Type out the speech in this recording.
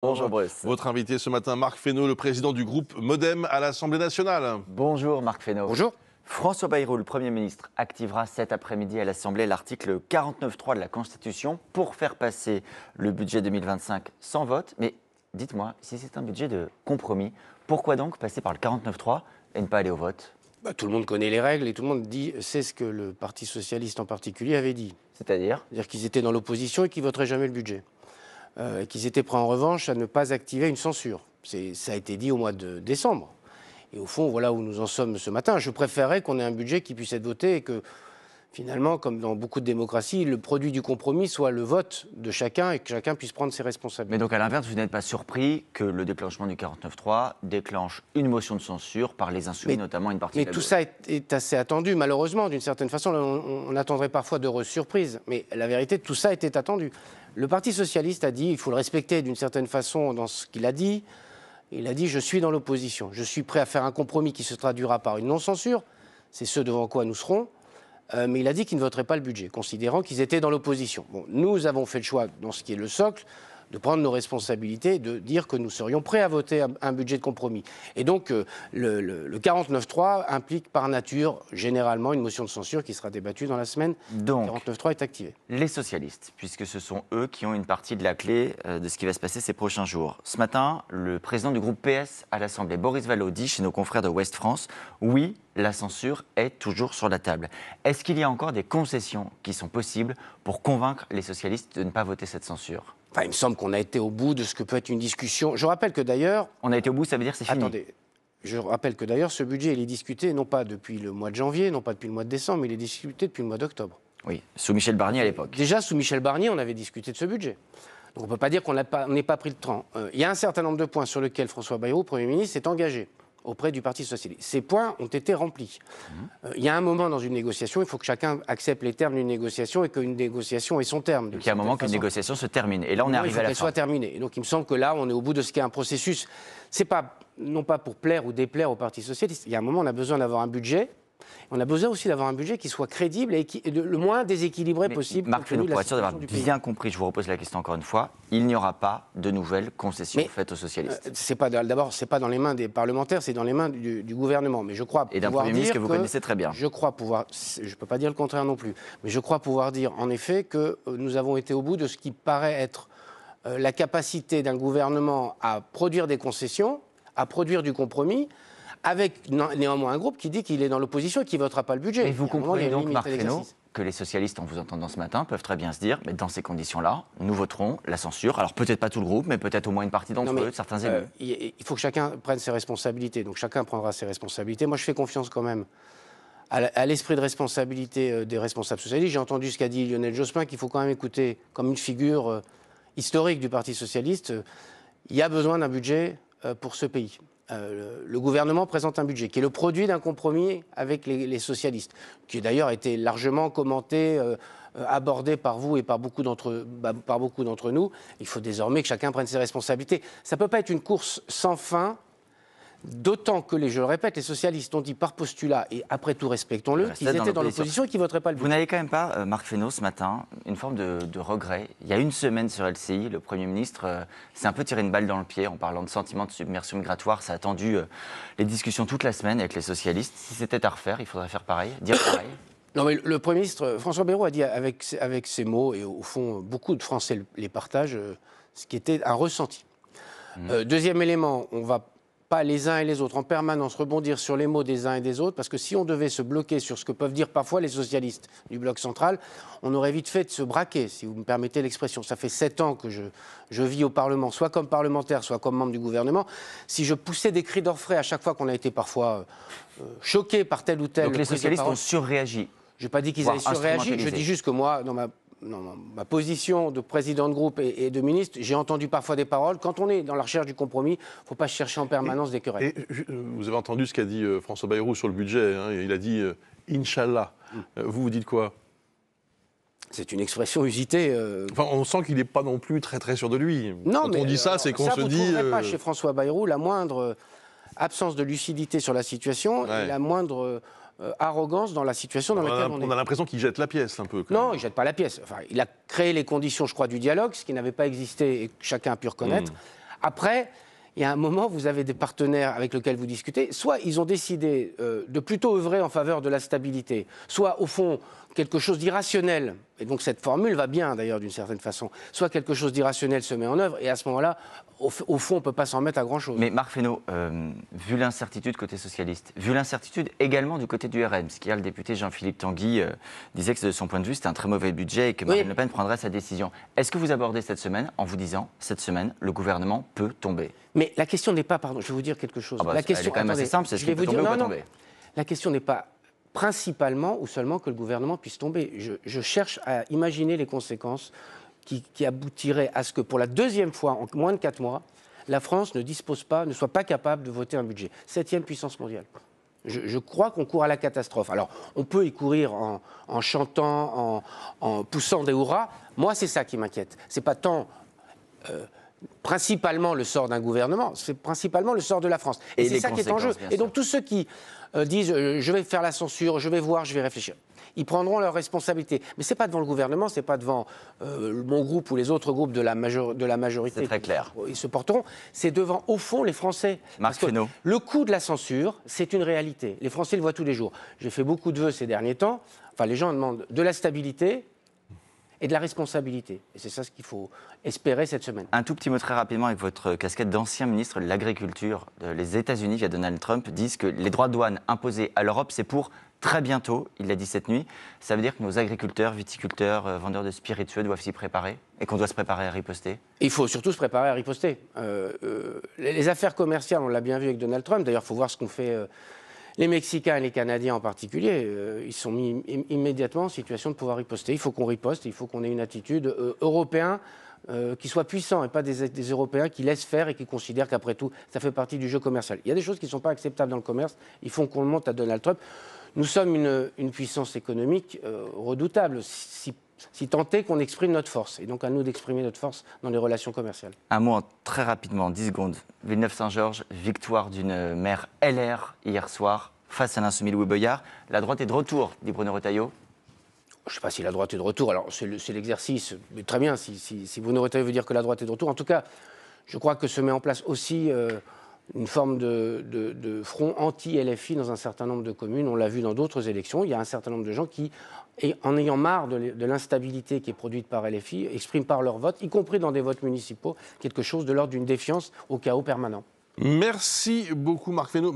Bonjour Bruce. Votre invité ce matin, Marc Fesneau, le président du groupe Modem à l'Assemblée nationale. Bonjour Marc Fesneau. Bonjour. François Bayrou, le Premier ministre, activera cet après-midi à l'Assemblée l'article 49.3 de la Constitution pour faire passer le budget 2025 sans vote. Mais dites-moi, si c'est un budget de compromis, pourquoi donc passer par le 49.3 et ne pas aller au vote ? Tout le monde connaît les règles et tout le monde sait ce que le Parti socialiste en particulier avait dit. C'est-à-dire qu'ils étaient dans l'opposition et qu'ils ne voteraient jamais le budget. Qu'ils étaient prêts en revanche à ne pas activer une censure. Ça a été dit au mois de décembre. Et au fond, voilà où nous en sommes ce matin. Je préférerais qu'on ait un budget qui puisse être voté et que finalement, comme dans beaucoup de démocraties, le produit du compromis soit le vote de chacun et que chacun puisse prendre ses responsabilités. Mais donc à l'inverse, vous n'êtes pas surpris que le déclenchement du 49.3 déclenche une motion de censure par les insoumis, notamment une partie de la Mais tout gauche. ça est assez attendu, malheureusement, d'une certaine façon. On attendrait parfois d'heureuses surprises. Mais la vérité, tout ça était attendu. Le Parti socialiste a dit, il faut le respecter d'une certaine façon dans ce qu'il a dit. Il a dit, je suis dans l'opposition. Je suis prêt à faire un compromis qui se traduira par une non-censure. C'est ce devant quoi nous serons. Mais il a dit qu'il ne voterait pas le budget, considérant qu'ils étaient dans l'opposition. Bon, nous avons fait le choix, dans ce qui est le socle, de prendre nos responsabilités, de dire que nous serions prêts à voter un budget de compromis. Et donc, le 49.3 implique par nature, généralement, une motion de censure qui sera débattue dans la semaine. Donc, le 49.3 est activé. Les socialistes, puisque ce sont eux qui ont une partie de la clé de ce qui va se passer ces prochains jours. Ce matin, le président du groupe PS à l'Assemblée, Boris Vallaud, dit chez nos confrères de Ouest France, oui, la censure est toujours sur la table. Est-ce qu'il y a encore des concessions qui sont possibles pour convaincre les socialistes de ne pas voter cette censure ? Il me semble qu'on a été au bout de ce que peut être une discussion. Je rappelle que d'ailleurs... On a été au bout, ça veut dire c'est fini. Attendez, je rappelle que d'ailleurs ce budget, il est discuté non pas depuis le mois de janvier, non pas depuis le mois de décembre, mais il est discuté depuis le mois d'octobre. Oui, sous Michel Barnier à l'époque. Déjà, sous Michel Barnier, on avait discuté de ce budget. Donc on ne peut pas dire qu'on n'ait pas pris le temps. Il y a un certain nombre de points sur lesquels François Bayrou, Premier ministre, s'est engagé auprès du Parti socialiste. Ces points ont été remplis. Il y a un moment dans une négociation, il faut que chacun accepte les termes d'une négociation et qu'une négociation ait son terme. Donc il y a un moment qu'une négociation se termine. Et là, on est arrivé à la fin. Il faut qu'elle soit terminée. Et donc il me semble que là, on est au bout de ce qu'est un processus. C'est pas, non pas pour plaire ou déplaire au Parti socialiste. Il y a un moment, on a besoin d'avoir un budget. On a besoin aussi d'avoir un budget qui soit crédible et le moins déséquilibré possible. Marc Fesneau, pour être sûr d'avoir bien compris, je vous repose la question encore une fois, il n'y aura pas de nouvelles concessions faites aux socialistes. D'abord, c'est pas dans les mains des parlementaires, c'est dans les mains du gouvernement. Mais je crois et d'un Premier ministre que vous connaissez très bien. Je crois pouvoir, je peux pas dire le contraire non plus, mais je crois pouvoir dire en effet que nous avons été au bout de ce qui paraît être la capacité d'un gouvernement à produire des concessions, à produire du compromis, avec néanmoins un groupe qui dit qu'il est dans l'opposition et qui ne votera pas le budget. Et vous comprenez donc, Marc Fesneau, que les socialistes, en vous entendant ce matin, peuvent très bien se dire, mais dans ces conditions-là, nous voterons la censure. Alors peut-être pas tout le groupe, mais peut-être au moins une partie d'entre eux, certains élus. Il faut que chacun prenne ses responsabilités. Donc chacun prendra ses responsabilités. Moi, je fais confiance quand même à l'esprit de responsabilité des responsables socialistes. J'ai entendu ce qu'a dit Lionel Jospin, qu'il faut quand même écouter comme une figure historique du Parti socialiste. Il y a besoin d'un budget pour ce pays. Le gouvernement présente un budget qui est le produit d'un compromis avec les socialistes, qui d'ailleurs a été largement commenté, abordé par vous et par beaucoup d'entre nous. Il faut désormais que chacun prenne ses responsabilités. Ça ne peut pas être une course sans fin, d'autant que, je le répète, les socialistes ont dit par postulat, et après tout respectons-le, qu'ils étaient dans l'opposition et qu'ils ne voteraient pas le budget. Vous n'avez quand même pas, Marc Fesneau, ce matin, une forme de regret. Il y a une semaine sur LCI, le Premier ministre s'est un peu tiré une balle dans le pied en parlant de sentiment de submersion migratoire. Ça a attendu les discussions toute la semaine avec les socialistes. Si c'était à refaire, il faudrait faire pareil, dire pareil. Non, mais le Premier ministre, François Bayrou, a dit avec ses mots, et au fond, beaucoup de Français les partagent, ce qui était un ressenti. Deuxième élément, on va pas les uns et les autres en permanence rebondir sur les mots des uns et des autres, parce que si on devait se bloquer sur ce que peuvent dire parfois les socialistes du bloc central, on aurait vite fait de se braquer, si vous me permettez l'expression. Ça fait 7 ans que je vis au Parlement, soit comme parlementaire, soit comme membre du gouvernement. Si je poussais des cris d'orfraie à chaque fois qu'on a été parfois choqué par tel ou tel... Donc les socialistes ont surréagi. Je n'ai pas dit qu'ils avaient surréagi, je dis juste que moi, dans ma position de président de groupe et de ministre, j'ai entendu parfois des paroles. Quand on est dans la recherche du compromis, il ne faut pas chercher en permanence des querelles. Vous avez entendu ce qu'a dit François Bayrou sur le budget. Il a dit « Inch'Allah ». Vous dites quoi ? C'est une expression usitée. Enfin, on sent qu'il n'est pas non plus très très sûr de lui. Non, quand on dit ça, c'est qu'on se dit... Vous ne trouverez pas chez François Bayrou la moindre absence de lucidité sur la situation et la moindre... arrogance dans la situation dans laquelle on est. On a l'impression qu'il jette la pièce un peu. Non, il ne jette pas la pièce. Enfin, il a créé les conditions, je crois, du dialogue, ce qui n'avait pas existé et que chacun a pu reconnaître. Après, il y a un moment, vous avez des partenaires avec lesquels vous discutez. Soit ils ont décidé de plutôt œuvrer en faveur de la stabilité, soit au fond quelque chose d'irrationnel. Et donc cette formule va bien d'ailleurs d'une certaine façon. Soit quelque chose d'irrationnel se met en œuvre et à ce moment-là, au fond, on ne peut pas s'en mettre à grand-chose. Mais Marc Fesneau, vu l'incertitude côté socialiste, vu l'incertitude également du côté du RN, parce qu'hier le député Jean-Philippe Tanguy disait que de son point de vue c'était un très mauvais budget et que Marine Le Pen prendrait sa décision. Est-ce que vous abordez cette semaine en vous disant, cette semaine, le gouvernement peut tomber? Mais la question n'est pas, pardon, je vais vous dire quelque chose. La question, elle est quand même assez simple, c'est ce qui peut tomber ou pas tomber. La question n'est pas principalement ou seulement que le gouvernement puisse tomber. Je cherche à imaginer les conséquences qui aboutiraient à ce que pour la deuxième fois en moins de 4 mois, la France ne soit pas capable de voter un budget. 7e puissance mondiale. Je crois qu'on court à la catastrophe. Alors, on peut y courir en chantant, en poussant des hurrahs. Moi, c'est ça qui m'inquiète. C'est pas tant principalement le sort d'un gouvernement, c'est principalement le sort de la France. Et c'est ça qui est en jeu. Et donc tous ceux qui disent je vais faire la censure, je vais voir, je vais réfléchir, ils prendront leurs responsabilités. Mais ce n'est pas devant le gouvernement, ce n'est pas devant mon groupe ou les autres groupes de la majorité. C'est très clair. Ils se porteront, c'est devant, au fond, les Français. Marc Fesneau. Le coût de la censure, c'est une réalité. Les Français le voient tous les jours. J'ai fait beaucoup de vœux ces derniers temps. Enfin, les gens demandent de la stabilité et de la responsabilité. Et c'est ça ce qu'il faut espérer cette semaine. Un tout petit mot très rapidement avec votre casquette d'ancien ministre de l'Agriculture. Les États-Unis, via Donald Trump, disent que les droits de douane imposés à l'Europe, c'est pour très bientôt, il l'a dit cette nuit. Ça veut dire que nos agriculteurs, viticulteurs, vendeurs de spiritueux doivent s'y préparer et qu'on doit se préparer à riposter? Il faut surtout se préparer à riposter. Les affaires commerciales, on l'a bien vu avec Donald Trump. D'ailleurs, il faut voir ce qu'ont fait les Mexicains et les Canadiens en particulier. Ils sont mis immédiatement en situation de pouvoir riposter. Il faut qu'on riposte, il faut qu'on ait une attitude européenne qui soit puissant et pas des Européens qui laissent faire et qui considèrent qu'après tout, ça fait partie du jeu commercial. Il y a des choses qui ne sont pas acceptables dans le commerce. Il faut qu'on le monte à Donald Trump. Nous sommes une puissance économique redoutable, si tant est qu'on exprime notre force. Et donc à nous d'exprimer notre force dans les relations commerciales. Un mot très rapidement, 10 secondes. Villeneuve-Saint-Georges, victoire d'une maire LR hier soir face à l'insoumis Louis Boyard. La droite est de retour, dit Bruno Retailleau. Je ne sais pas si la droite est de retour. Alors c'est l'exercice. Mais très bien, si Bruno Retailleau veut dire que la droite est de retour. En tout cas, je crois que se met en place aussi une forme de front anti-LFI dans un certain nombre de communes. On l'a vu dans d'autres élections. Il y a un certain nombre de gens qui, en ayant marre de l'instabilité qui est produite par LFI, expriment par leur vote, y compris dans des votes municipaux, quelque chose de l'ordre d'une défiance au chaos permanent. Merci beaucoup Marc Fesneau.